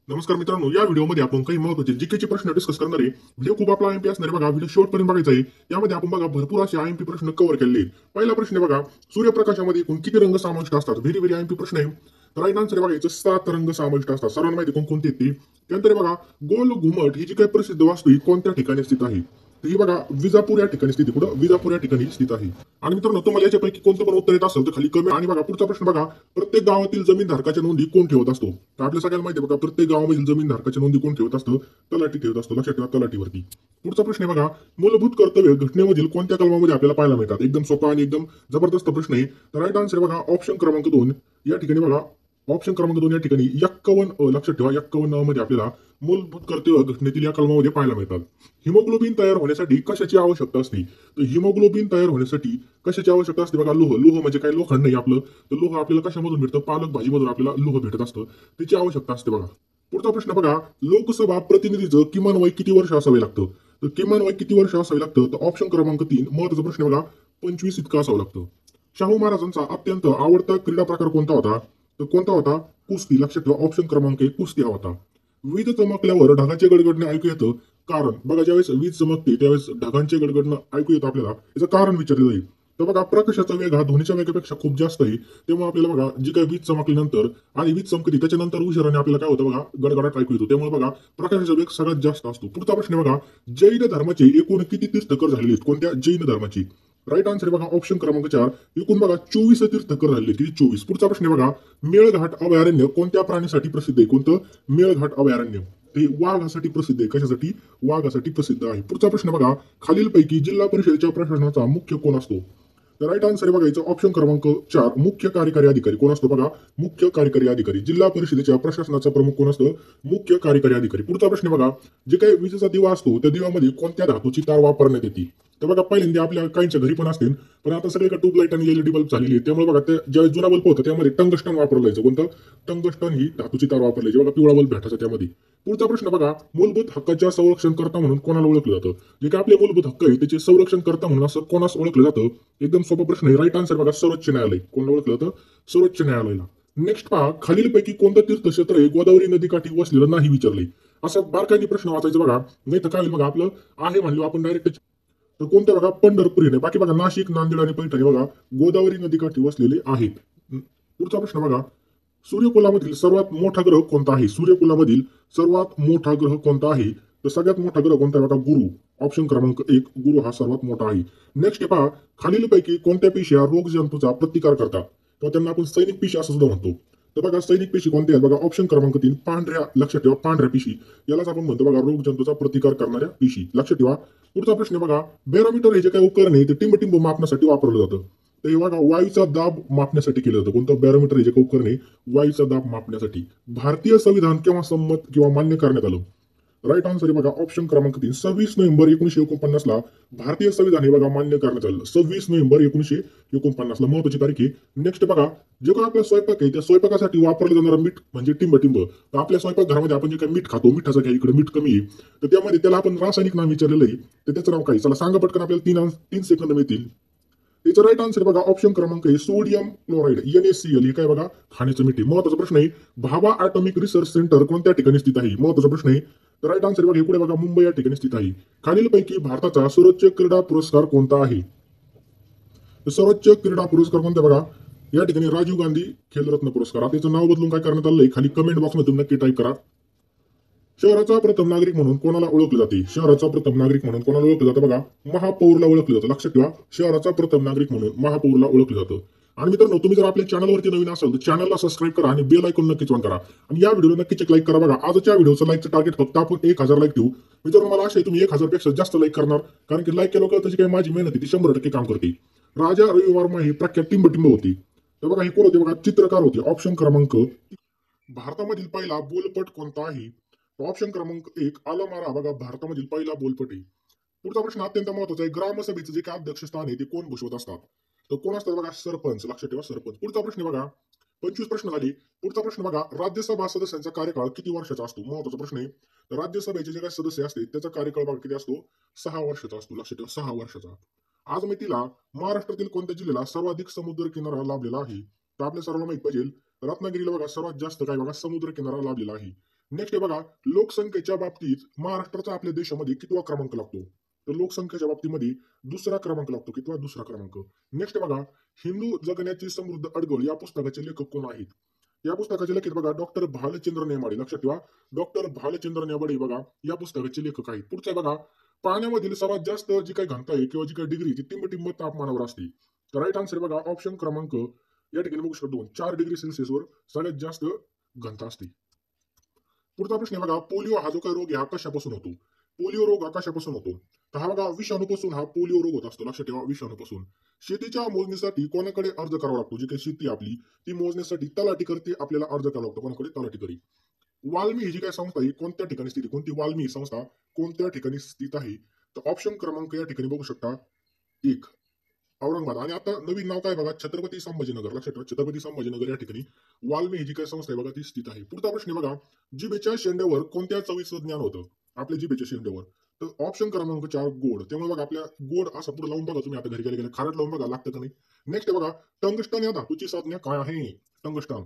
नमस्कार मित्रांनो, या व्हिडिओमध्ये आपण काही महत्त्वाचे जीकेचे प्रश्न डिस्कस करणार आहे. व्हिडिओ खूप आपला आयएमपी असणार आहे बघा. व्हिडिओ शेवटपर्यंत बघायचा आहे. यामध्ये आपण बघा भरपूर असे आयएमपी प्रश्न कव्हर केलेले आहेत. पहिला प्रश्न आहे बघा, सूर्यप्रकाशामध्ये एकूण किती रंग समाविष्ट असतात? व्हेरी व्हेरी आयएमपी प्रश्न आहे. तर राईट आन्सर बघा, याचं 7 रंग समाविष्ट असतात. सर्वांना माहिती कोणकोणते आहेत ते. त्यानंतर बघा, गोल घुमट ही जी काही प्रसिद्ध वास्तू ही कोणत्या ठिकाणी स्थित आहे? तर ही बघा विजापूर या ठिकाणी स्थित आहे. कुठं? विजापूर या ठिकाणी स्थित आहे. आणि मित्रांनो, तुम्हाला याच्यापैकी कोणतं पण उत्तर येत असेल तर खाली कमेंट. आणि बघा पुढचा प्रश्न बघा, प्रत्येक गावातील जमीन धारकाच्या नोंदी कोण ठेवत असतो? तर आपल्या सगळ्यांना माहिती आहे बघा, प्रत्येक गावामधील जमीन धारकाच्या नोंदी कोण ठेवत असतं? तलाठी ठेवत असतो. लक्षात ठेवा, तलाठीवरती. पुढचा प्रश्न आहे बघा, मूलभूत कर्तव्य घटनेमधील कोणत्या कलमामध्ये आपल्याला पाहायला मिळतात? एकदम सोपा आणि एकदम जबरदस्त प्रश्न आहे. तर राईट आन्सर बघा, ऑप्शन क्रमांक 2 या ठिकाणी बघा. ऑप्शन क्रमांक 2 या ठिकाणी 51 लक्षात ठेवा, 51 मध्ये आपल्याला मूलभूत कर्तव्य घटनेतील या कलमामध्ये पाहायला मिळतात. हिमोग्लोबिन तयार होण्यासाठी कशाची आवश्यकता असते? तर हिमोग्लोबिन तयार होण्यासाठी कशाची आवश्यकता असते बघा? लोह म्हणजे काय? लोखंड नाही आपलं. तर लोह आपल्याला कशामधून भेटतं? पालक भाजीमधून आपल्याला लोह भेटत असतं. त्याची आवश्यकता असते बघा. पुढचा प्रश्न बघा, लोकसभा प्रतिनिधीचं किमान वय किती वर्ष असावे लागतं? तर किमान वय किती वर्ष असावे लागतं? तर ऑप्शन क्रमांक 3 महत्वाचा प्रश्न बघा, 25 इतकं असावं लागतं. शाहू महाराजांचा अत्यंत आवडता क्रीडा प्रकार कोणता होता? तर कोणता होता? कुस्ती. लक्षात ठेवा, ऑप्शन क्रमांक 1 कुस्ती हा होता. वीज चमकल्यावर ढगाचे गडगडणे ऐकू येतं. कारण बघा, ज्यावेळेस वीज चमकते त्यावेळेस ढगांचे गडगडणं ऐकू येतं आपल्याला. याचं कारण विचारलं जाईल. तर बघा, प्रकाशाचा वेग हा ध्वनीच्या वेगापेक्षा खूप जास्त आहे. त्यामुळे आपल्याला बघा, जी काही वीज चमकल्यानंतर आणि वीज चमकते त्याच्यानंतर उशिराने आपल्याला काय होतं बघा, गडगडाट ऐकू येतो. त्यामुळे बघा, प्रकाशाचा वेग सगळ्यात जास्त असतो. पुढचा प्रश्न आहे बघा, जैन धर्माचे एकूण किती तीर्थकर झालेले आहेत? कोणत्या? जैन धर्माची. राईट आन्सर बघा, ऑप्शन क्रमांक 4 एकूण बघा 24 तीर्थकर झालेले. किती? 24. पुढचा प्रश्न आहे बघा, मेळघाट अभयारण्य कोणत्या प्राणीसाठी प्रसिद्ध आहे? कोणतं? मेळघाट अभयारण्य. ते वाघासाठी प्रसिद्ध आहे. कशासाठी? वाघासाठी प्रसिद्ध आहे. पुढचा प्रश्न बघा, खालीलपैकी जिल्हा परिषदेच्या प्रशासनाचा मुख्य कोण असतो? तर राईट आन्सर बघा, याचं ऑप्शन क्रमांक 4 मुख्य कार्यकारी अधिकारी कोण असतो बघा? मुख्य कार्यकारी अधिकारी. जिल्हा परिषदेच्या प्रशासनाचा प्रमुख कोण असतं? मुख्य कार्यकारी अधिकारी. पुढचा प्रश्न बघा, जे काही विजेचा दिवा असतो त्या दिव्यामध्ये कोणत्या धातूची तार वापरण्यात येते? तर बघा, पहिल्यांदा आपल्या काहींच्या घरी पण असतील, पण आता सगळीकडे ट्यूबलाईट आणि एलईडी बल्ब झालेली आहे. त्यामुळे बघा, ते ज्यावेळेस जुना बल्ब होता त्यामध्ये टंगस्टन वापरलं जायचं. कोणतं? टंगस्टन ही धातूची तार वापरली जायची. बघा, पिवळा बल्ब भेटायचा त्यामध्ये. पुढचा प्रश्न बघा, मूलभूत हक्काच्या संरक्षण करता म्हणून कोणाला ओळखलं जातं? जे काय आपले मूलभूत हक्क आहे त्याचे संरक्षण करता म्हणून असं कोणास ओळखलं जातं? एकदम सोपा प्रश्न आहे. राईट आन्सर बघा, सर्वोच्च न्यायालय. कोणाला ओळखलं जातं? सर्वोच्च न्यायालयाला. नेक्स्ट पहा, खालीलपैकी कोणतं तीर्थक्षेत्र आहे गोदावरी नदीकाठी वसलेलं नाही विचारले? असं बारकाईने प्रश्न वाचायचं बघा, नाही तर काय होईल बघा, आपलं आहे म्हणलं आपण डायरेक्ट. तर कोणत्या बघा? पंढरपूर नाही. बाकी बघा, नाशिक, नांदेड आणि पैठण हे बघा गोदावरी नदीकाठी वसलेले आहेत. पुढचा प्रश्न बघा, सूर्यकुलामधील सर्वात मोठा ग्रह कोणता आहे? सूर्यकुलामधील सर्वात मोठा ग्रह कोणता आहे? तर सगळ्यात मोठा ग्रह कोणता आहे बघा? गुरु. ऑप्शन क्रमांक 1 गुरु हा सर्वात मोठा आहे. नेक्स्ट पहा, खालीलपैकी कोणत्या पेशी रोग जंतूचा प्रतिकार करतात? किंवा त्यांना आपण सैनिक पेशी असं सुद्धा म्हणतो. तर बघा, सैनिक पेशी कोणत्या आहेत बघा? ऑप्शन क्रमांक 3 पांढऱ्या. लक्षात ठेवा, पांढऱ्या पेशी. यालाच आपण म्हणतो बघा रोग जंतूचा प्रतिकार करणाऱ्या पेशी. लक्षात ठेवा. पुढचा प्रश्न बघा, बॅरोमीटर हे जे काही उपकरण आहे ते टिंब मापण्यासाठी वापरलं जातं. तर हे बघा, वायूचा दाब मापण्यासाठी केलं जातं. कोणतं? बॅरोमीटर हे जे काही उपकरण आहे वायूचा दाब मापण्यासाठी. भारतीय संविधान केव्हा संमत किंवा मान्य करण्यात आलं? राईट आन्सर आहे बघा, ऑप्शन क्रमांक 3 26 नोव्हेंबर 1949 ला भारतीय संविधान हे बघा मान्य करण्यात आलं. 26 नोव्हेंबर 1949 ला महत्वाची तारीख आहे. नेक्स्ट बघा, जे काही आपला स्वयंपाक आहे त्या स्वयंपाकासाठी वापरलं जाणारं मीठ म्हणजे टिंब. तर आपल्या स्वयंपाकघरामध्ये आपण जे काही मीठ खातो, मिठाचं काही इकडे मीठ कमी आहे, तर त्यामध्ये त्याला आपण रासायनिक नाव विचारलेलं आहे. तर त्याचं नाव काय? चला सांगा पटकन, आपल्याला 3 सेकंद मिळतील. याचं राईट आन्सर बघा, ऑप्शन क्रमांक आहे सोडियम क्लोराईड NaCl. हे काय बघा? खाण्याचं मीठ आहे. महत्वाचा प्रश्न आहे, भाभा ॲटॉमिक रिसर्च सेंटर कोणत्या ठिकाणी स्थित आहे? महत्वाचा प्रश्न आहे. तर राईट आन्सर बघा, पुढे बघा, मुंबई या ठिकाणी स्थित आहे. खालीलपैकी भारताचा सर्वोच्च क्रीडा पुरस्कार कोणता आहे? तर सर्वोच्च क्रीडा पुरस्कार कोणता बघा? या ठिकाणी राजीव गांधी खेलरत्न पुरस्कार. आता याचं नाव बदलून काय करण्यात आलंय? खाली कमेंट बॉक्समध्ये नक्की टाईप करा. शहराचा प्रथम नागरिक म्हणून कोणाला ओळखलं जाते? शहराचा प्रथम नागरिक म्हणून कोणाला ओळखलं जातं बघा? महापौरला ओळखलं जातं. लक्षात ठेवा, शहराचा प्रथम नागरिक म्हणून महापौरला ओळखलं जातं. आणि मित्रांनो, तुम्ही जर आपल्या चॅनलवरती नवीन असाल तर चॅनलला सबस्क्राईब करा आणि बेल आयकॉन नक्कीच ऑन करा. आणि या व्हिडिओला नक्कीच एक लाईक करा बघा. आजच्या व्हिडिओचं लाईकचं टार्गेट फक्त आपण 1000 लाईक ठेवू. मित्रांनो, मला आशा आहे तुम्ही 1000 पेक्षा जास्त लाईक करणार, कारण की लाईक केलं का त्याची काही माझी मेहनत आहे ती 100% काम करते. राजा रवी वर्मा ही प्रख्यात टिंब होती. तर बघा, हे कोण होते बघा? चित्रकार होते. ऑप्शन क्रमांक, भारतामधील पहिला बोलपट कोणता आहे? ऑप्शन क्रमांक 1 आलमारा बघा, भारतामधील पहिला बोलपट आहे. पुढचा प्रश्न अत्यंत महत्वाचा आहे, ग्रामसभेचं जे काय अध्यक्षस्थान आहे ते कोण भूषवत असतात? तर कोण असतात बघा? सरपंच. लक्षात ठेवा, सरपंच. पुढचा प्रश्न बघा, 25 प्रश्न झाले. पुढचा प्रश्न बघा, राज्यसभा सदस्यांचा कार्यकाळ किती वर्षाचा असतो? महत्वाचा प्रश्न आहे. तर राज्यसभेचे जे काही सदस्य असते त्याचा कार्यकाळ बघा किती असतो? 6 वर्षाचा असतो. लक्षात ठेवा, 6 वर्षाचा. आज माहितीला महाराष्ट्रातील कोणत्या जिल्ह्याला सर्वाधिक समुद्र किनारा लाभलेला आहे? तर आपल्या सर्वांना माहित पाहिजे, रत्नागिरीला बघा सर्वात जास्त काय बघा? समुद्र किनारा लाभलेला आहे. नेक्स्ट आहे बघा, लोकसंख्येच्या बाबतीत महाराष्ट्राचा आपल्या देशामध्ये कितवा क्रमांक लागतो? तर लोकसंख्येच्या बाबतीमध्ये दुसरा क्रमांक लागतो. कितवा? दुसरा क्रमांक. नेक्स्ट बघा, हिंदू जगण्याची समृद्ध अडगळ या पुस्तकाचे लेखक कोण आहेत? या पुस्तकाचे लेखक बघा डॉक्टर भालचंद्र नेमाडे. लक्षात ठेवा, डॉक्टर भालचंद्र नेमाडे बघा या पुस्तकाचे लेखक आहेत. पुढचं आहे बघा, पाण्यामधील सर्वात जास्त जी काही घनता आहे किंवा जी काही डिग्री ती टिंब तापमानावर असते. तर राईट आन्सर बघा ऑप्शन क्रमांक या ठिकाणी बघू शकतो 4 डिग्री सेल्सिअसवर सगळ्यात जास्त घनता असते. पुढचा प्रश्न आहे बघा, पोलिओ हा जो काही रोग आहे हा कशापासून होतो? पोलिओ रोग हा कशापासून होतो? तर हा बघा विषाणूपासून हा पोलिओ रोग होत असतो. लक्षात ठेवा, विषाणूपासून. शेतीच्या मोजणीसाठी कोणाकडे अर्ज करावा लागतो? जी काही शेती आपली ती मोजण्यासाठी तलाठीकडे आपल्याला अर्ज करावा लागतो. कोणाकडे? तलाठीकडे. वाल्मी ही जी काही संस्था आहे कोणत्या ठिकाणी स्थित आहे? कोणती? वाल्मी संस्था कोणत्या ठिकाणी स्थित आहे? तर ऑप्शन क्रमांक या ठिकाणी बघू शकता 1 औरंगाबाद. आणि आता नवीन नाव काय बघा, छत्रपती संभाजीनगर. लक्षात ठेवा, छत्रपती संभाजीनगर या ठिकाणी वाल्मी ही जी काही संस्था आहे बघा ती स्थित आहे. पुढचा प्रश्न आहे बघा, जिभेच्या शेंड्यावर कोणत्या चवीचं ज्ञान होतं? आपल्या जिभेच्या शेंड्यावर. तर ऑप्शन क्रमांक 4 गोड. त्यामुळे बघा आपल्या गोड असं पुढे लावून बघा तुम्ही आता घरी गेले खारट लावून बघा लागतं का नाही. नेक्स्ट आहे बघा, टंगस्टन या धातूची संज्ञा काय आहे? टंगस्टन.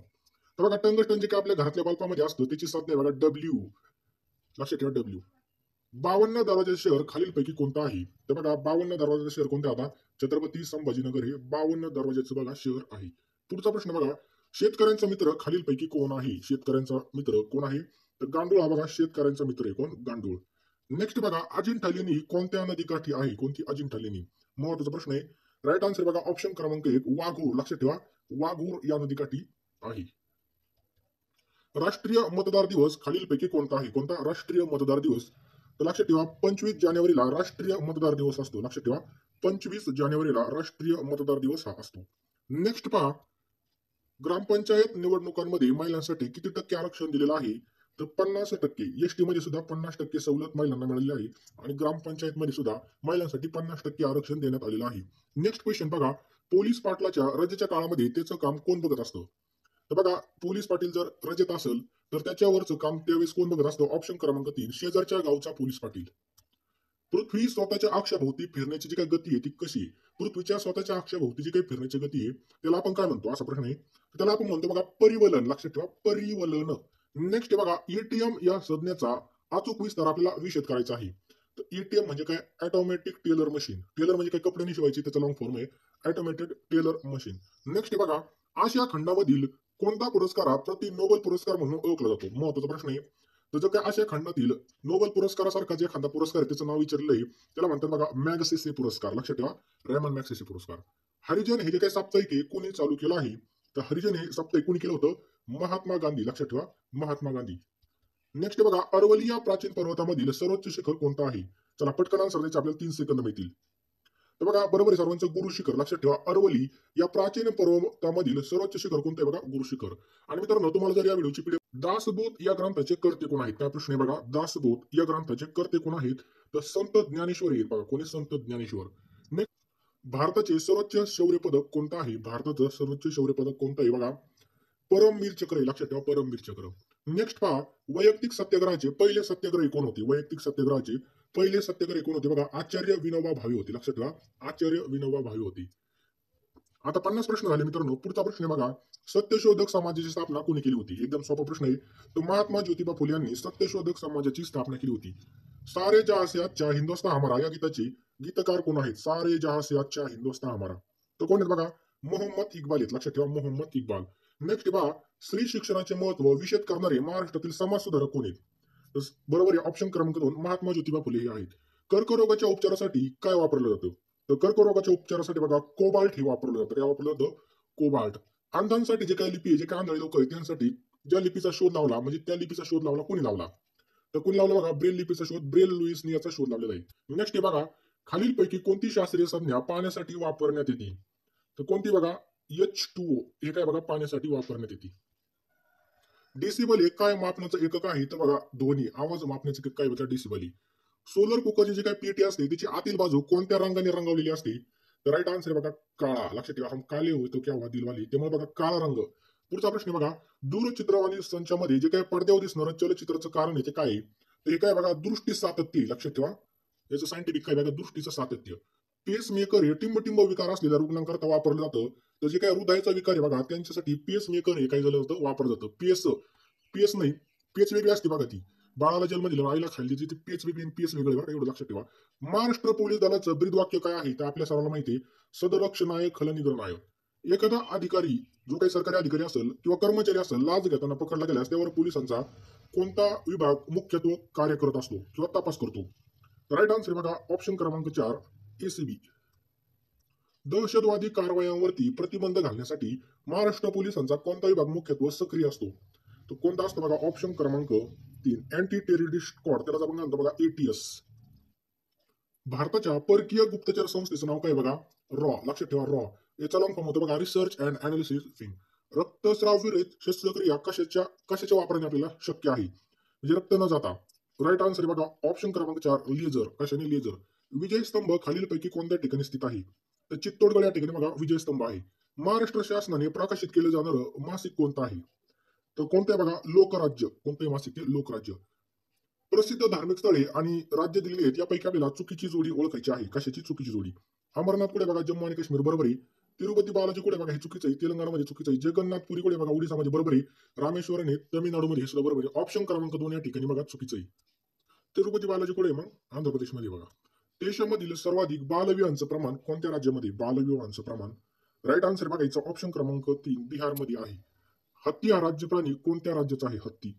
तर बघा टंगस्टन जे काय आपल्या घरातल्या बल्बामध्ये असतं त्याची संज्ञा आहे बघा डब्ल्यू. लक्षात ठेवा डब्ल्यू. 52 दरवाजाचे शहर खालीलपैकी कोणतं आहे? तर बघा 52 दरवाजाचं शहर कोणतं आता? छत्रपती संभाजीनगर हे 52 दरवाजाचं बघा शहर आहे. पुढचा प्रश्न बघा, शेतकऱ्यांचा मित्र खालीलपैकी कोण आहे? शेतकऱ्यांचा मित्र कोण आहे? तर गांडूळ हा बघा शेतकऱ्यांचा मित्र आहे. कोण? गांडूळ. नेक्स्ट बघा, अजिंठा लेणी कोणत्या नदीकाठी आहे? कोणती? अजिंठा लेणी. महत्वाचा प्रश्न आहे. राईट आन्सर बघा ऑप्शन क्रमांक 1 वाघूर. लक्षात ठेवा, वाघूर या नदीकाठी आहे. राष्ट्रीय मतदार दिवस खालीलपैकी कोणता आहे? कोणता? राष्ट्रीय मतदार दिवस. तर लक्षात ठेवा 25 जानेवारीला राष्ट्रीय मतदार दिवस असतो. लक्षात ठेवा 25 जानेवारीला राष्ट्रीय मतदार दिवस हा असतो. नेक्स्ट पहा, ग्रामपंचायत निवडणुकांमध्ये महिलांसाठी किती टक्के आरक्षण दिलेलं आहे? तर 50%. एसटी मध्ये सुद्धा 50% सवलत महिलांना मिळालेली आहे आणि ग्रामपंचायत मध्ये सुद्धा महिलांसाठी 50% आरक्षण देण्यात आलेलं आहे. नेक्स्ट क्वेश्चन बघा, पोलीस पाटलाच्या रजेच्या काळामध्ये त्याचं काम कोण बघत असतं? तर बघा पोलीस पाटील जर रजेत असेल तर त्याच्यावरचं काम त्यावेळेस कोण बघत असतं? ऑप्शन क्रमांक 3 शेजारच्या गावचा पोलीस पाटील. पृथ्वी स्वतःच्या अक्षाभोवती फिरण्याची जी काही गती आहे ती कशी आहे? पृथ्वीच्या स्वतःच्या अक्षाभोवती जी काही फिरण्याची गती आहे त्याला आपण काय म्हणतो? असा प्रश्न आहे. त्याला आपण म्हणतो बघा परिवलन. लक्षात ठेवा परिवलन. नेक्स्ट बघा, एटीएम या संज्ञेचा अचूक विस्तार आपल्याला विशद करायचा आहे. तर एटीएम म्हणजे काय? Automatic teller machine. टेलर म्हणजे काय? कपड्यांनी शिवायची त्याचा लॉंग फॉर्म आहे ऑटोमॅटेड टेलर मशीन. नेक्स्ट बघा, आशिया खंडामधील कोणता पुरस्कार हा प्रति नोबेल पुरस्कार म्हणून ओळखला जातो? महत्वाचा प्रश्न आहे. तर जर काय आशिया खंडातील नोबेल पुरस्कारासारखा जे एखादा पुरस्कार आहे त्याचं नाव विचारलंय त्याला म्हणतात बघा मॅगसेसे पुरस्कार. लक्षात ठेवा रेमन मॅगसेसे पुरस्कार. हरिजन हे जे काही साप्ताहिक आहे कोणी चालू केलं आहे? तर हरिजन हे साप्ताहिक कोणी केलं होतं? महात्मा गांधी. लक्षात ठेवा महात्मा गांधी. नेक्स्ट बघा, अरवली या प्राचीन पर्वतामधील सर्वोच्च शिखर कोणतं आहे? चला पटकन आन्सर द्यायचे आपल्याला 3 सेकंद मिळतील. तर बघा बरोबर आहे सर्वांचं गुरु शिखर. लक्षात ठेवा अरवली या प्राचीन पर्वतामधील सर्वोच्च शिखर कोणतं आहे बघा? गुरु शिखर. आणि मित्रांनो तुम्हाला जर या व्हिडिओची पीडीएफ दासबोध या ग्रंथाचे कर्ते कोण आहेत? काय प्रश्न आहे बघा, दासबोध या ग्रंथाचे कर्ते कोण आहेत? तर संत ज्ञानेश्वर आहेत बघा. कोणी? संत ज्ञानेश्वर. नेक्स्ट, भारताचे सर्वोच्च शौर्य पदक कोणतं आहे? भारताचं सर्वोच्च शौर्य पदक कोणतं आहे बघा? परमवीर चक्र आहे. लक्षात ठेवा परमवीर चक्र. नेक्स्ट पहा, वैयक्तिक सत्याग्रहाचे पहिले सत्याग्रही कोण होते? वैयक्तिक सत्याग्रहाचे पहिले सत्याग्रही कोण होते बघा? आचार्य विनोबा भावे होते. लक्षात ठेवा आचार्य विनोबा भावे होते. आता 50 प्रश्न झाले मित्रांनो. पुढचा प्रश्न आहे बघा, सत्यशोधक समाजाची स्थापना कोणी केली होती? एकदम सोपा प्रश्न आहे. तर महात्मा ज्योतिबा फुले यांनी सत्यशोधक समाजाची स्थापना केली होती. सारे जहां से अच्छा हिंदुस्तान हमारा या गीताचे गीतकार कोण आहेत? सारे जहां से अच्छा हिंदुस्तान हमारा. तर कोण आहेत बघा? मोहम्मद इक्बाल आहेत. लक्षात ठेवा मोहम्मद इक्बाल. नेक्स्ट बघा, स्त्री शिक्षणाचे महत्व विशद करणारे महाराष्ट्रातील समाजसुधारक कोण आहेत? तर बरोबर आहे ऑप्शन क्रमांक 2 महात्मा ज्योतिबा फुले हे आहेत. कर्करोगाच्या उपचारासाठी काय वापरलं जातं? तर कर्करोगाच्या उपचारासाठी बघा कोबाल्ट हे वापरलं जातं. काय वापरलं जातं? कोबाल्ट. अंधांसाठी जे काही लिपी आहे जे काय आंधळे लोक आहेत त्यांसाठी ज्या लिपीचा शोध लावला म्हणजे त्या लिपीचा शोध लावला कोणी लावला? तर कोणी लावला बघा? ब्रेल लिपीचा शोध ब्रेल लुईसनी याचा शोध लावलेला आहे. नेक्स्ट आहे बघा, खालीलपैकी कोणती शास्त्रीय संज्ञा पाण्यासाठी वापरण्यात येते? तर कोणती बघा? H2O हे काय बघा पाण्यासाठी वापरण्यात येते. डेसिबल हे काय मापनाचं एकक आहे? तर बघा ध्वनी आवाज मापण्याचं एकक काय बघा डेसिबल. सोलर कुकरची जी काही पेटी असते त्याची आतील बाजू कोणत्या रंगाने रंगवलेली असते? तर राईट आन्सर बघा काळा. लक्षात ठेवा हम काले होतो क्या दिलवाली त्यामुळे बघा काळा रंग. पुढचा प्रश्न बघा, दूरचित्रवाणी संचामध्ये जे काही पडद्यावर दिसणारं चलचित्राचं कारण आहे ते काय आहे? तर हे काय बघा दृष्टी सातत्य. लक्षात ठेवा याचं सायंटिफिक काय बघा दृष्टीचं सातत्य. पेस मेकर हे टिंब विकार असलेल्या रुग्णांकरता वापरलं जातं. तर जे काही हृदयाचा विकार आहे बघा त्यांच्यासाठी पेस मेकर हे काय झालं जातं वापरलं जातं. पीएस नाही पेच वेगळी असते बघा ती. बाळाला जन्म दिला आईला खाल्ली ती पेच वेगळी आणि पेच वेगळी बरं का, एवढं लक्षात ठेवा. महाराष्ट्र पोलीस दलाचं ब्रीद वाक्य काय आहे तर आपल्या सर्वांना माहिती आहे, सदरक्ष नायक खलनिग्रह नायक. एखादा अधिकारी, जो काही सरकारी अधिकारी असेल किंवा कर्मचारी असेल, लाच घेताना पकडला गेल्यास त्यावर पोलिसांचा कोणता विभाग मुख्यत्वे कार्य करत असतो किंवा तपास करतो? राईट आन्सर बघा ऑप्शन क्रमांक 4, एसीबी. दहशतवादी कारवायांवरती प्रतिबंध घालण्यासाठी महाराष्ट्र पोलिसांचा कोणता विभाग मुख्यत्वे सक्रिय असतो? तो कोणता असतो बघा, ऑप्शन क्रमांक 3, अँटी टेररिस्ट स्क्वॉड, त्याला आपण म्हणतो बघा एटीएस. भारताच्या परकीय गुप्तचर संस्थेचं नाव काय बघा, रॉ. लक्षात ठेवा रॉ. याचा लॉंग फॉर्म होतो बघा रिसर्च अँड अनालिसिस विंग. रक्तस्राव विरहित शस्त्रक्रिया कशाच्या वापराने आपल्याला शक्य आहे, म्हणजे रक्त न जाता. राईट आन्सर बघा ऑप्शन क्रमांक 4, लेझर. कशाने? लेझर. विजयस्तंभ खालीलपैकी कोणत्या ठिकाणी स्थित आहे? तर चित्तोडगड या ठिकाणी बघा विजयस्तंभ आहे. महाराष्ट्र शासनाने प्रकाशित केलं जाणारं मासिक कोणतं आहे? तर कोणतं बघा, लोकराज्य. कोणतं मासिक? ते लोकराज्य. प्रसिद्ध धार्मिक स्थळे आणि राज्य दिलेली आहेत यापैकी आपल्याला चुकीची जोडी ओळखायची आहे. कशाची चुकीची जोडी? अमरनाथ कुठे बघा, जम्मू आणि काश्मीर, बरोबर आहे. तिरुपती बालाजी कुठे बघा, हे चुकीचं आहे, तेलंगणामध्ये चुकीचं आहे. जगन्नाथपुरी कुठे बघा, ओडिसामध्ये, बरोबर आहे. रामेश्वरम हे तमिळनाडूमध्ये, हे सुद्धा बरोबर आहे. ऑप्शन क्रमांक 2 या ठिकाणी बघा चुकीचं आहे. तिरुपती बालाजी कुठे मग, आंध्र प्रदेशमध्ये बघा. देशामधील सर्वाधिक बालविवाहांचं प्रमाण कोणत्या राज्यामध्ये? बालविवाहांचं प्रमाण. राईट आन्सर बघायचं ऑप्शन क्रमांक 3, बिहारमध्ये आहे. हत्ती हा राज्य प्राणी कोणत्या राज्याचा आहे? हत्ती.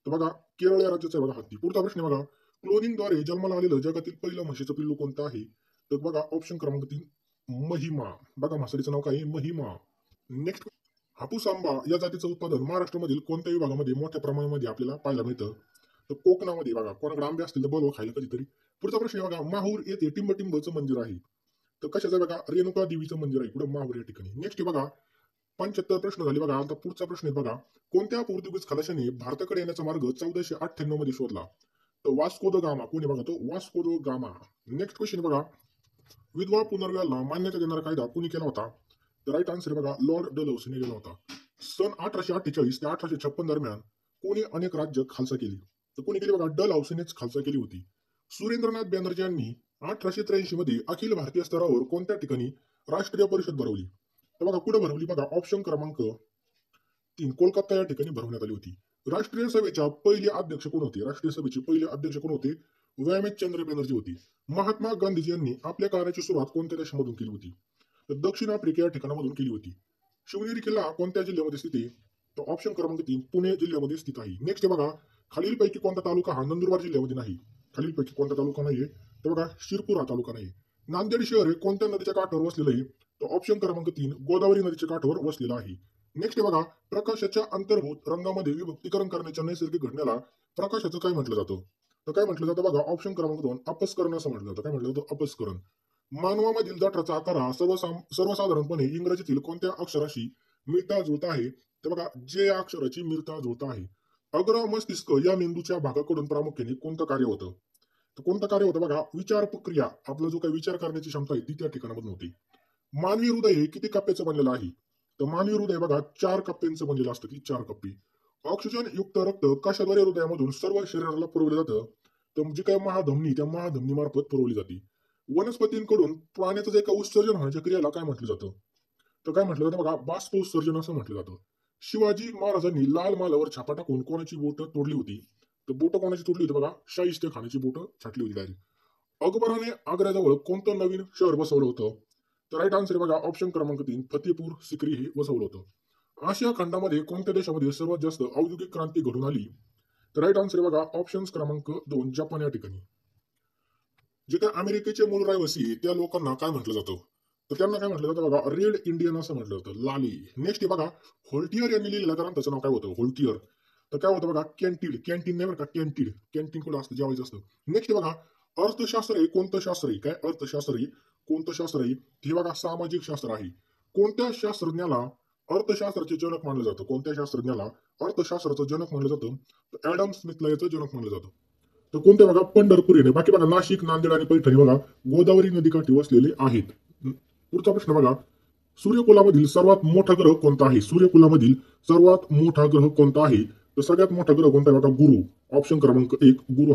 तर बघा केरळ या राज्याचा आहे बघा हत्ती. पुढचा प्रश्न बघा, क्लोनिंगद्वारे जन्माला आलेलं जगातील पहिलं म्हशीचं पिल्लू कोणतं आहे? तर बघा ऑप्शन क्रमांक 3, महिमा. बघा म्हसडीचं नाव काय आहे? महिमा. नेक्स्ट, हापूस आंबा या जातीचं उत्पादन महाराष्ट्रामधील कोणत्या विभागामध्ये मोठ्या प्रमाणामध्ये आपल्याला पाहायला मिळतं? तर कोकणामध्ये बघा. कोणाकडे आंबे असतील तर बोलवा खायला कधीतरी. पुढचा प्रश्न बघा, माहूर येथे टिंबटिंबचं मंदिर आहे. तर कशाचं बघा, रेणुका देवीचं मंदिर आहे पुढे माहूर या ठिकाणी. नेक्स्ट बघा 75 प्रश्न झाले बघा. आता पुढचा प्रश्न आहे बघा, कोणत्या पोर्तुगीज खलाशाने भारताकडे येण्याचा मार्ग 1498 मध्ये शोधला? तर वास्को द गामा. कोणी बघा, तो Vasco the gamma. Next question बघा, विधवा पुनर्विवाहाला मान्यता देणारा कायदा कुणी केला होता? तर राईट आन्सर बघा, लॉर्ड डलहौसीने केला होता. सन 1848 ते 1856 दरम्यान कोणी अनेक राज्य खालसा केली? तर कोणी केली बघा, डलहौसीनेच खालसा केली होती. सुरेंद्रनाथ बॅनर्जी यांनी 1883 मध्ये अखिल भारतीय स्तरावर कोणत्या ठिकाणी राष्ट्रीय परिषद भरवली? तर बघा कुठे भरवली बघा, ऑप्शन क्रमांक 3, कोलकाता या ठिकाणी भरवण्यात आली होती. राष्ट्रीय सभेच्या पहिले अध्यक्ष कोण होते? राष्ट्रीय सभेचे पहिले अध्यक्ष कोण होते? व्यायामचंद्र बॅनर्जी होती. महात्मा गांधीजी यांनी आपल्या कार्याची सुरुवात कोणत्या देशामधून केली होती? तर दक्षिण आफ्रिका या ठिकाणामधून केली होती. शिवनेरी किल्ला कोणत्या जिल्ह्यामध्ये स्थित आहे? तर ऑप्शन क्रमांक 3, पुणे जिल्ह्यामध्ये स्थित आहे. नेक्स्ट बघा, खालीलपैकी कोणता तालुका हा नंदुरबार जिल्ह्यामध्ये नाही? खालीलपैकी कोणता तालुका नाहीये? तर बघा शिरपूर हा तालुका नाही. नांदेड शहर हे कोणत्या नदीच्या काठावर वसलेलं आहे? तर ऑप्शन क्रमांक 3, गोदावरी नदीच्या काठावर वसलेला आहे. नेक्स्ट बघा, प्रकाशाच्या अंतर्भूत रंगामध्ये विभक्तीकरण करण्याच्या नैसर्गिक घटनेला प्रकाशाचं काय म्हटलं जातं? तर काय म्हटलं जातं बघा, ऑप्शन क्रमांक 2, अपस्करण असं म्हटलं जातं. काय म्हटलं जातं? अपस्करण. मानवामधील जठराचा आकार हा सर्वसाधारणपणे इंग्रजीतील कोणत्या अक्षराशी मिळता जुळता आहे? तर बघा जे या अक्षराची मिळता जुळता आहे. अग्र मस्तिष्क या मेंदूच्या भागाकडून प्रामुख्याने कोणतं कार्य होतं? तर कोणतं कार्य होतं बघा, विचार प्रक्रिया. आपला जो काही विचार करण्याची क्षमता आहे ती त्या ठिकाणामधून होती. मानवी हृदय हे किती कप्प्याचं बनलेलं आहे? तर मानवी हृदय बघा 4 कप्प्यांचं बनलेलं असतं, ती 4 कप्पे. ऑक्सिजन युक्त रक्त कशाद्वारे हृदयामधून सर्व शरीराला पुरवलं जातं? तर जी काही महाधमनी, त्या महाधमनी मार्फत पुरवली जाते. वनस्पतींकडून प्राण्याचं जे काही उत्सर्जन होण्याच्या क्रियेला काय म्हटलं जातं? तर काय म्हटलं जातं बघा, बाष्प उत्सर्जन असं म्हटलं जातं. शिवाजी महाराजांनी लाल महालावर छापा टाकून कोणाची बोट तोडली होती? तर बोट कोणाची तोडली होती बघा, शाहिस्ते खानाची बोट छाटली होती डायरेक्ट. अकबराने आग्र्याजवळ कोणतं नवीन शहर बसवलं होतं? तर राईट आन्सर बघा, ऑप्शन क्रमांक 3, फतेपूर सिक्री हे बसवलं होतं. आशिया खंडामध्ये कोणत्या देशामध्ये सर्वात जास्त औद्योगिक क्रांती घडून आली? तर राईट आन्सर बघा, ऑप्शन क्रमांक 2, जपान या ठिकाणी. जे काय अमेरिकेचे मूळ रहिवासी आहे, त्या लोकांना काय म्हटलं जातं? तर त्यांना काय म्हटलं जातं बघा, रेड इंडियन असं म्हटलं जातं, लाली. नेक्स्ट बघा, होल्टियर यांनी लिहिलेल्या ग्रंथाचं नाव काय होतं? होल्टियर. तर काय होतं बघा, कॅन्टीड. कॅन्टीन नाही बरं का, कॅन्टीड. कॅन्टीन कुठं असतं? जेवायचं असतं. नेक्स्ट बघा, अर्थशास्त्र हे कोणतं शास्त्र आहे? काय अर्थशास्त्र आहे? कोणतं शास्त्र आहे? हे बघा सामाजिक शास्त्र आहे. कोणत्या शास्त्रज्ञाला अर्थशास्त्राचे जनक मानलं जातं? कोणत्या शास्त्रज्ञाला अर्थशास्त्राचं जनक मानलं जातं? तर ऍडम स्मिथला याचं जनक मानलं जातं. तर कोणत्या बघा, पंढरपूर येणे. बाकी बघा, नाशिक, नांदेड आणि पैठणी बघा गोदावरी नदीकाठी वसलेले आहेत. पुढचा प्रश्न बघा, सूर्यकुलामधील सर्वात मोठा ग्रह कोणता आहे? सूर्यकुलामधील सर्वात मोठा ग्रह कोणता आहे? तर सगळ्यात मोठा ग्रह कोणता आहे बघा, गुरु. ऑप्शन क्रमांक 1, गुरु.